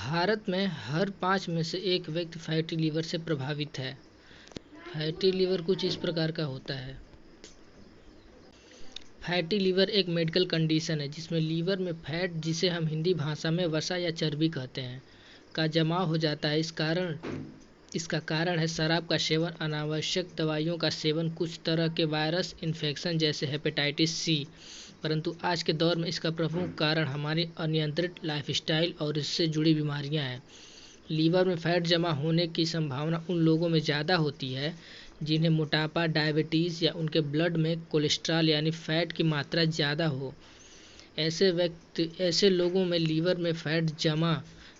भारत में हर 5 में से एक व्यक्ति फैटी लीवर से प्रभावित है। फैटी लीवर कुछ इस प्रकार का होता है। फैटी लीवर एक मेडिकल कंडीशन है जिसमें लीवर में फैट, जिसे हम हिंदी भाषा में वसा या चर्बी कहते हैं, का जमाव हो जाता है। इसका कारण है शराब का सेवन, अनावश्यक दवाइयों का सेवन, कुछ तरह के वायरस इन्फेक्शन जैसे हेपेटाइटिस सी। परंतु आज के दौर में इसका प्रमुख कारण हमारी अनियंत्रित लाइफस्टाइल और इससे जुड़ी बीमारियां हैं। लीवर में फैट जमा होने की संभावना उन लोगों में ज़्यादा होती है जिन्हें मोटापा, डायबिटीज़ या उनके ब्लड में कोलेस्ट्रॉल यानी फैट की मात्रा ज़्यादा हो। ऐसे लोगों में लीवर में फैट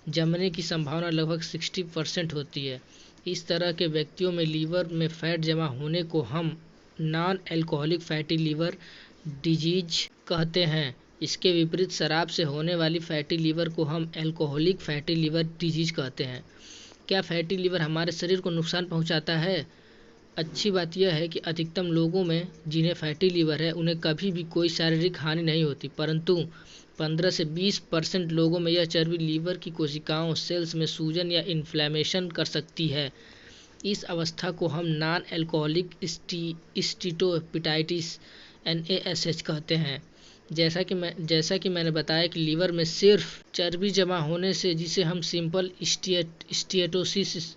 जमने की संभावना लगभग 60% होती है। इस तरह के व्यक्तियों में लीवर में फैट जमा होने को हम non alcoholic fatty liver disease कहते हैं। इसके विपरीत शराब से होने वाली फैटी लीवर को हम अल्कोहलिक फैटी लीवर डिजीज कहते हैं। क्या फैटी लीवर हमारे शरीर को नुकसान पहुंचाता है? अच्छी बात यह है कि अधिकतम लोगों में जिन्हें फैटी लीवर है उन्हें कभी भी कोई शारीरिक हानि नहीं होती, परंतु 15 से 20% लोगों में यह चर्बी लीवर की कोशिकाओं सेल्स में सूजन या इन्फ्लेमेशन कर सकती है। इस अवस्था को हम नॉन अल्कोहलिक स्टीटोहेपेटाइटिस NASH कहते हैं। जैसा कि मैंने बताया कि लीवर में सिर्फ चर्बी जमा होने से, जिसे हम सिंपल स्टीएटोसिस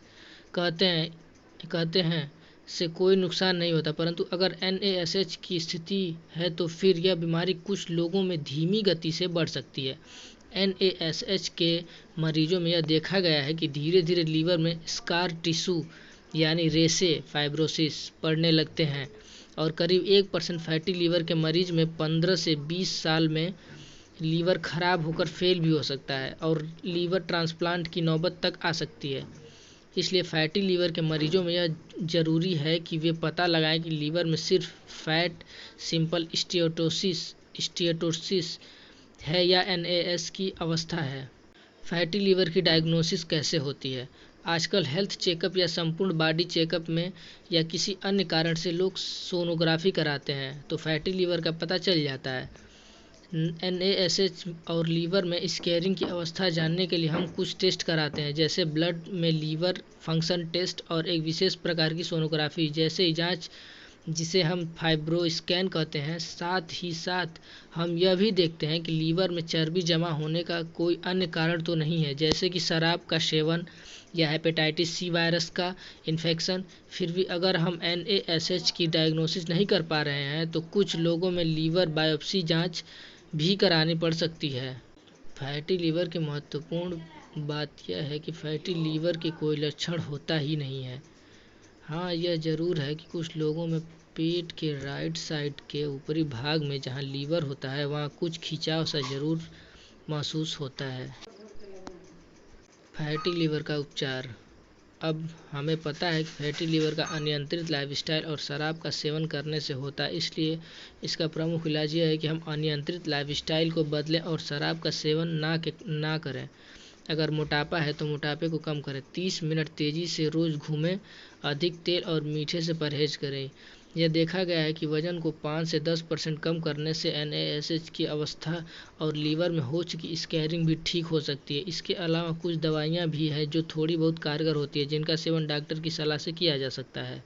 कहते हैं से कोई नुकसान नहीं होता, परंतु अगर NASH की स्थिति है तो फिर यह बीमारी कुछ लोगों में धीमी गति से बढ़ सकती है। NASH के मरीजों में यह देखा गया है कि धीरे धीरे लीवर में स्कार टिश्यू यानी रेशे, फाइब्रोसिस पड़ने लगते हैं और करीब 1% फैटी लीवर के मरीज में 15 से 20 साल में लीवर खराब होकर फेल भी हो सकता है और लीवर ट्रांसप्लांट की नौबत तक आ सकती है। इसलिए फैटी लीवर के मरीजों में यह जरूरी है कि वे पता लगाएं कि लीवर में सिर्फ फैट सिंपल स्टीएटोसिस है या NASH की अवस्था है। फैटी लीवर की डायग्नोसिस कैसे होती है? आजकल हेल्थ चेकअप या संपूर्ण बॉडी चेकअप में या किसी अन्य कारण से लोग सोनोग्राफी कराते हैं तो फैटी लीवर का पता चल जाता है। NASH और लीवर में स्कैरिंग की अवस्था जानने के लिए हम कुछ टेस्ट कराते हैं, जैसे ब्लड में लीवर फंक्शन टेस्ट और एक विशेष प्रकार की सोनोग्राफी जैसे जांच जिसे हम फाइब्रोस्कैन कहते हैं। साथ ही साथ हम यह भी देखते हैं कि लीवर में चर्बी जमा होने का कोई अन्य कारण तो नहीं है, जैसे कि शराब का सेवन या हेपेटाइटिस सी वायरस का इन्फेक्शन। फिर भी अगर हम NASH की डायग्नोसिस नहीं कर पा रहे हैं तो कुछ लोगों में लीवर बायोप्सी जांच भी करानी पड़ सकती है। फैटी लीवर की महत्वपूर्ण बात यह है कि फैटी लीवर के कोई लक्षण होता ही नहीं है। हाँ, यह जरूर है कि कुछ लोगों में पेट के राइट साइड के ऊपरी भाग में जहाँ लीवर होता है वहाँ कुछ खिंचाव सा जरूर महसूस होता है। फैटी लीवर का उपचार। अब हमें पता है कि फैटी लीवर का अनियंत्रित लाइफस्टाइल और शराब का सेवन करने से होता है, इसलिए इसका प्रमुख इलाज यह है कि हम अनियंत्रित लाइफस्टाइल को बदलें और शराब का सेवन ना करें। अगर मोटापा है तो मोटापे को कम करें, 30 मिनट तेज़ी से रोज़ घूमें, अधिक तेल और मीठे से परहेज करें। यह देखा गया है कि वजन को 5 से 10% कम करने से NASH की अवस्था और लीवर में हो चुकी स्कैरिंग भी ठीक हो सकती है। इसके अलावा कुछ दवाइयाँ भी हैं जो थोड़ी बहुत कारगर होती है, जिनका सेवन डॉक्टर की सलाह से किया जा सकता है।